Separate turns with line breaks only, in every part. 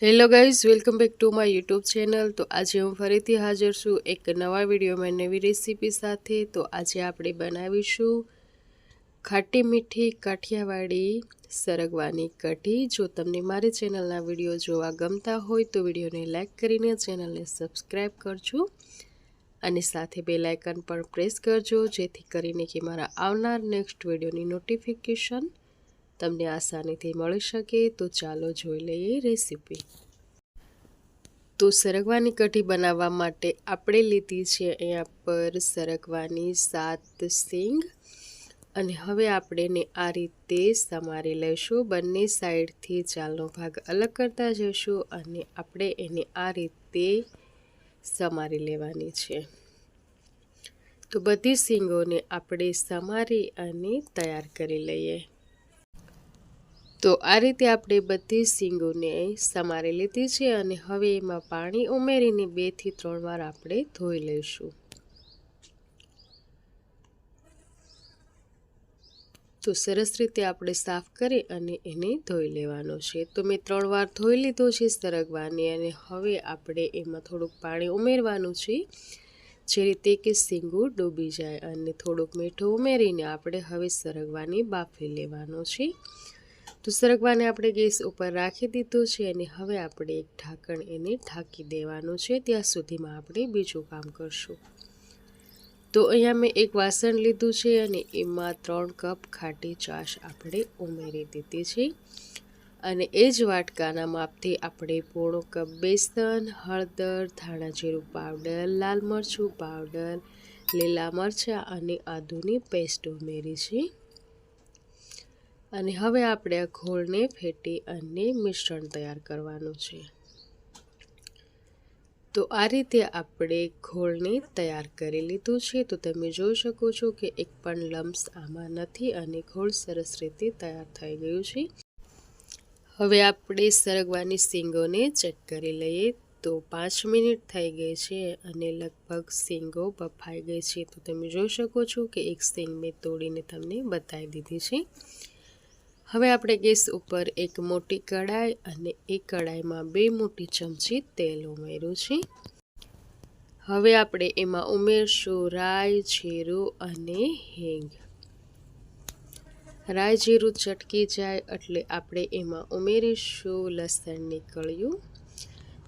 Hello guys, welcome back to my YouTube channel. તો આજે હું ફરીથી હાજર છું એક નવા વિડીયોમાં નવી રેસીપી સાથે। તો આજે આપણે બનાવીશું ખાટી મીઠી કાઠિયાવાડી સરગવાની કઢી। જો તમને મારી ચેનલના વિડીયો જોવા ગમતા હોય તો વિડીયોને લાઇક કરીને ચેનલને સબસ્ક્રાઈબ કરજો અને સાથે બેલ આઇકન પણ પ્રેસ કરજો, જેથી કરીને કે મારા આવનાર નેક્સ્ટ વિડીયોની નોટિફિકેશન તમને આસાનીથી મળી શકે। તો ચાલો જોઈ લઈએ રેસીપી। તો સરગવાની કઢી બનાવવા માટે આપણે લીધી છે અહીંયા પર સરગવાની 7 સિંગ અને હવે આપણે એને આ રીતે સમારી લઈશું। બંને સાઈડથી ચાલનો ભાગ અલગ કરતા જઈશું અને આપણે એને આ રીતે સમારી લેવાની છે। તો બધી સિંગોને આપણે સમારી અને તૈયાર કરી લઈએ। તો આ રીતે આપણે બધી સિંગોને સમારી લીધી છે અને હવે એમાં પાણી ઉમેરીને 2 થી 3 વાર આપણે ધોઈ લઈશું। તો સરસ રીતે આપણે સાફ કરી અને એને ધોઈ લેવાનો છે। તો મેં 3 વાર ધોઈ લીધો છે સરગવાને અને હવે આપણે એમાં થોડુંક પાણી ઉમેરવાનું છે, જે રીતે કે સિંગો ડૂબી જાય, અને થોડુંક મીઠું ઉમેરીને આપણે હવે સરગવાની બાફી લેવાનો છે। તો સરગવાને આપણે ગેસ ઉપર રાખી દીધું છે અને હવે આપણે એક ઢાંકણ એને ઢાંકી દેવાનું છે, ત્યાં સુધીમાં આપણે બીજું કામ કરશું। તો અહીંયા મેં એક વાસણ લીધું છે અને એમાં 3 કપ ખાટી છાશ આપણે ઉમેરી દીધી છે અને એ જ વાટકાના માપથી આપણે પોણો કપ બેસન, હળદર, ધાણા જીરું પાવડર, લાલ મરચું પાવડર, લીલા મરચાં અને આદુની પેસ્ટ ઉમેરી છે અને હવે આપણે આ ઘોળને ફેટી અને મિશ્રણ તૈયાર કરવાનું છે। તો આ રીતે આપણે ઘોળને તૈયાર કરી લીધું છે। તો તમે જોઈ શકો છો કે એક પણ લમ્સ આમાં નથી અને ઘોળ સરસ રીતે તૈયાર થઈ ગયું છે। હવે આપણે સરગવાની સિંગોને ચેક કરી લઈએ। તો 5 મિનિટ થઈ ગઈ છે અને લગભગ સિંગો બફાઈ ગઈ છે। તો તમે જોઈ શકો છો કે એક સિંગ મેં તોડીને તમને બતાવી દીધી છે। હવે આપણે ગેસ ઉપર એક મોટી કઢાઈ અને એ કઢાઈમાં 2 મોટી ચમચી તેલ ઉમેર્યું છે। હવે આપણે એમાં ઉમેરશું રાઈ, જીરું અને હિંગ। રાઈ જીરું ચટકી જાય એટલે આપણે એમાં ઉમેરીશું લસણની કળિયું,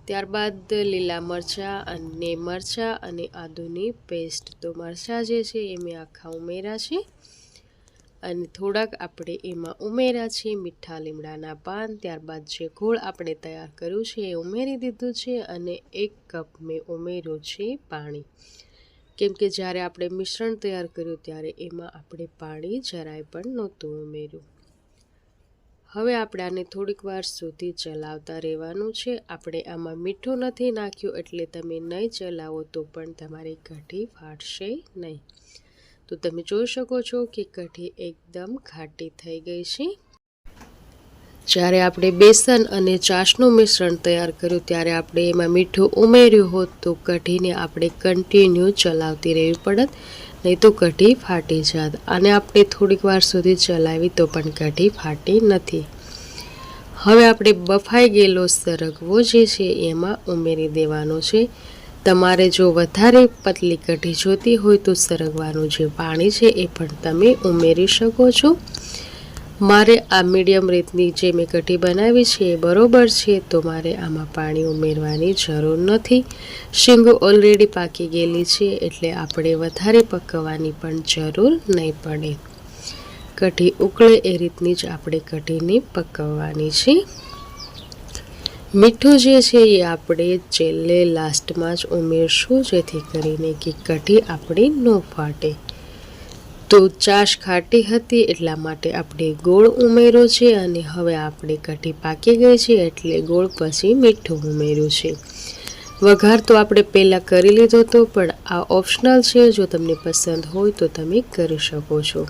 ત્યારબાદ લીલા મરચાં અને આદુની પેસ્ટ। તો મરચાં જે છે એ મેં આખા ઉમેર્યા છે અને થોડાક આપણે એમાં ઉમેર્યા છે મીઠા લીમડાના પાન। ત્યારબાદ જે ગોળ આપણે તૈયાર કર્યું છે એ ઉમેરી દીધું છે અને 1 કપ મેં ઉમેર્યું છે પાણી, કેમ કે જ્યારે આપણે મિશ્રણ તૈયાર કર્યું ત્યારે એમાં આપણે પાણી જરાય પણ નહોતું ઉમેર્યું। હવે આપણે આને થોડીક વાર સુધી ચલાવતા રહેવાનું છે। આપણે આમાં મીઠું નથી નાખ્યું એટલે તમે નહીં ચલાવો તો પણ તમારી કઢી ફાટશે નહીં। તો તમે જોઈ શકો છો કે કઢી એકદમ ખાટી થઈ ગઈ છે। જ્યારે આપણે બેસન અને છાશનું મિશ્રણ તૈયાર કર્યું ત્યારે આપણે એમાં મીઠું ઉમેર્યું હોત તો કઢીને આપણે કન્ટિન્યુ ચલાવતી રહેવી પડત, નહીં તો કઢી ફાટી જાત। અને આપણે થોડીક વાર સુધી ચલાવી તો પણ કઢી ફાટી નથી। હવે આપણે બફાઈ ગયેલો સરગવો જે છે એમાં ઉમેરી દેવાનો છે। તમારે જો વધારે પતલી કઢી જોતી હોય તો સરગવાનું જે પાણી છે એ પણ તમે ઉમેરી શકો છો। મારે આ મીડિયમ રીતની જે મેં કઢી બનાવી છે એ બરોબર છે, તો મારે આમાં પાણી ઉમેરવાની જરૂર નથી। શીંગો ઓલરેડી પાકી ગયેલી છે એટલે આપણે વધારે પકવવાની પણ જરૂર નહીં પડે। કઢી ઉકળે એ રીતની જ આપણે કઢીને પકવવાની છે। મીઠું જે છે એ આપણે છેલ્લે લાસ્ટમાં જ ઉમેરશું, જેથી કરીને કે કઢી આપણી ન ફાટે। તો છાશ ખાટી હતી એટલા માટે આપણે ગોળ ઉમેર્યો છે અને હવે આપણે કઢી પાકી ગઈ છે એટલે ગોળ પછી મીઠું ઉમેર્યું છે। વઘાર તો આપણે પહેલાં કરી લીધો હતો, પણ આ ઓપ્શનલ છે, જો તમને પસંદ હોય તો તમે કરી શકો છો।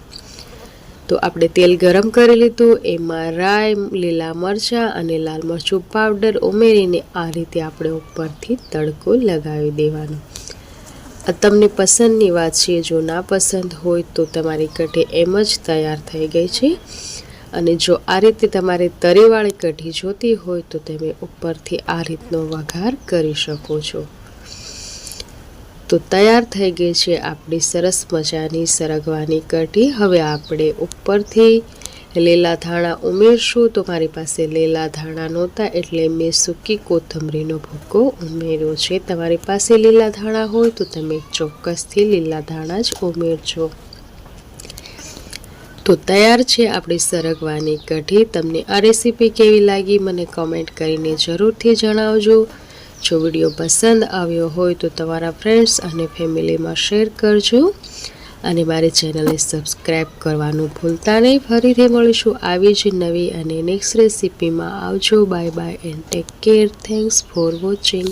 તો આપણે તેલ ગરમ કરી લીધું, એમાં રાઈ, લીલા મરચાં અને લાલ મરચું પાવડર ઉમેરીને આ રીતે આપણે ઉપરથી તડકો લગાવી દેવાનો। આ તમને પસંદની વાત છે, જો ના પસંદ હોય તો તમારી કઢી એમ જ તૈયાર થઈ ગઈ છે। અને જો આ રીતે તમારે તરીવાળી કઢી જોતી હોય તો તમે ઉપરથી આ રીતનો વઘાર કરી શકો છો। તો તૈયાર થઈ ગઈ છે આપણી સરસ મજાની સરગવાની કઢી। હવે આપણે ઉપરથી લીલા ધાણા ઉમેરશું। તો મારી પાસે લીલા ધાણા નહોતા એટલે મેં સૂકી કોથમરીનો ભૂકો ઉમેર્યો છે। તમારી પાસે લીલા ધાણા હોય તો તમે ચોક્કસથી લીલા ધાણા જ ઉમેરજો। તો તૈયાર છે આપણી સરગવાની કઢી। તમને આ રેસીપી કેવી લાગી મને કમેન્ટ કરીને જરૂરથી જણાવજો। જો વિડીયો પસંદ આવ્યો હોય તો તમારા ફ્રેન્ડ્સ અને ફેમિલીમાં શેર કરજો અને મારી ચેનલને સબસ્ક્રાઈબ કરવાનું ભૂલતા નહીં। ફરીથી મળીશું આવી જ નવી અને નેક્સ્ટ રેસીપીમાં। આવજો, bye bye and take care. Thanks for watching.